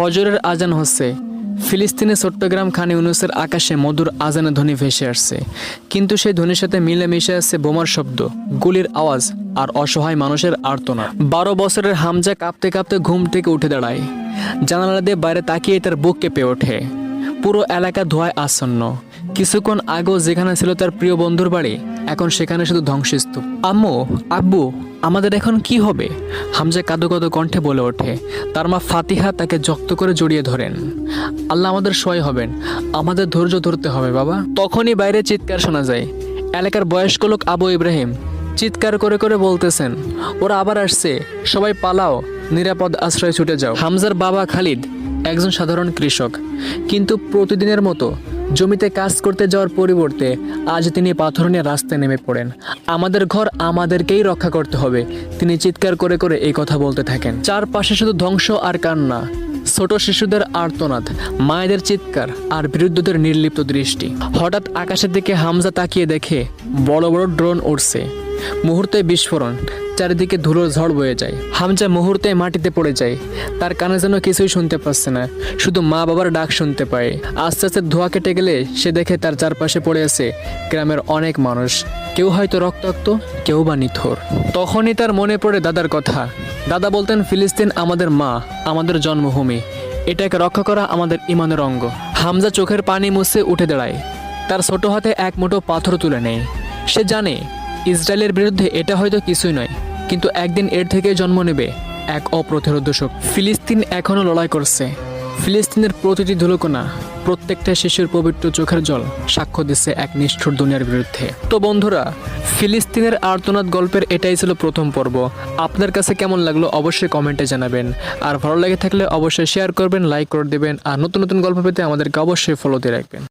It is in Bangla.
ফজরের আজান হচ্ছে। ফিলিস্তিনের চট্টগ্রাম খান ইউনুসের আকাশে মধুর আজানের ধ্বনি ভেসে আসছে, কিন্তু সেই ধ্বনির সাথে মিলেমিশে আছে বোমার শব্দ, গুলির আওয়াজ আর অসহায় মানুষের আর্তনাদ। 12 বছরের হামজা কাঁপতে কাঁপতে ঘুম থেকে উঠে দাঁড়ায়। জানালা দিয়ে বাইরে তাকিয়ে তার বুক কেঁপে ওঠে। পুরো এলাকা ধোঁয়ায় আচ্ছন্ন। কিছুক্ষণ আগেও যেখানে ছিল তার প্রিয় বন্ধুর বাড়ি, এখন সেখানে শুধু ধ্বংসস্তূপ। আম্মু, আব্বু, আমাদের এখন কি হবে? হামজা কাঁদো কাঁদো কণ্ঠে বলে ওঠে। তার মা ফাতিহা তাকে জব্দ করে জড়িয়ে ধরেন। আল্লাহ আমাদের সহায় হবেন, আমাদের ধৈর্য ধরতে হবে বাবা। তখনই বাইরে চিৎকার শোনা যায়। এলাকার বয়স্ক লোক আবু ইব্রাহিম চিৎকার করে করে বলতেছেন, ওরা আবার আসছে, সবাই পালাও, নিরাপদ আশ্রয়ে ছুটে যাও। হামজার বাবা খালিদ একজন সাধারণ কৃষক, কিন্তু প্রতিদিনের মতো জমিতে কাজ করতে যাওয়ার পরিবর্তে আজ তিনি পাথর নিয়ে রাস্তায় নেমে পড়েন। আমাদের ঘর আমাদেরকেই রক্ষা করতে হবে, তিনি চিৎকার করে করে এই কথা বলতে থাকেন। চারপাশে শুধু ধ্বংস আর কান্না, ছোট শিশুদের আর্তনাদ, মায়েদের চিৎকার আর বৃদ্ধদের নির্লিপ্ত দৃষ্টি। হঠাৎ আকাশের দিকে হামজা তাকিয়ে দেখে বড় বড় ড্রোন উড়ছে। মুহূর্তে বিস্ফোরণ, চারিদিকে ধুলোর ঝড় বয়ে যায়। হামজা মুহূর্তে মাটিতে পড়ে যায়। তার কানে যেন কিছুই শুনতে পাচ্ছে না, শুধু মা বাবার ডাক শুনতে পায়। আস্তে আস্তে ধোঁয়া কেটে গেলে সে দেখে তার চারপাশে পড়ে আছে গ্রামের অনেক মানুষ, কেউ হয়তো রক্তাক্ত, কেউ বা নিথর। তখনই তার মনে পড়ে দাদার কথা। দাদা বলতেন, ফিলিস্তিন আমাদের মা, আমাদের জন্মভূমি, এটাকে রক্ষা করা আমাদের ইমানের অঙ্গ। হামজা চোখের পানি মুছে উঠে দাঁড়ায়। তার ছোট হাতে এক মুঠো পাথর তুলে নেয়। সে জানে ইসরায়েলের বিরুদ্ধে এটা হয়তো কিছুই নয়, কিন্তু একদিন এর থেকে জন্ম নেবে এক অপ্রতিরোধ্য শক্তি। ফিলিস্তিন এখনও লড়াই করছে। ফিলিস্তিনের প্রতিটি ধুলোকণা, প্রত্যেকটা শিশুর পবিত্র চোখের জল সাক্ষ্য দিচ্ছে এক নিষ্ঠুর দুনিয়ার বিরুদ্ধে। তো বন্ধুরা, ফিলিস্তিনের আর্তনাদ গল্পের এটাই ছিল প্রথম পর্ব। আপনার কাছে কেমন লাগলো অবশ্যই কমেন্টে জানাবেন, আর ভালো লেগে থাকলে অবশ্যই শেয়ার করবেন, লাইক করে দেবেন, আর নতুন নতুন গল্প পেতে আমাদেরকে অবশ্যই ফলো দিয়ে রাখবেন।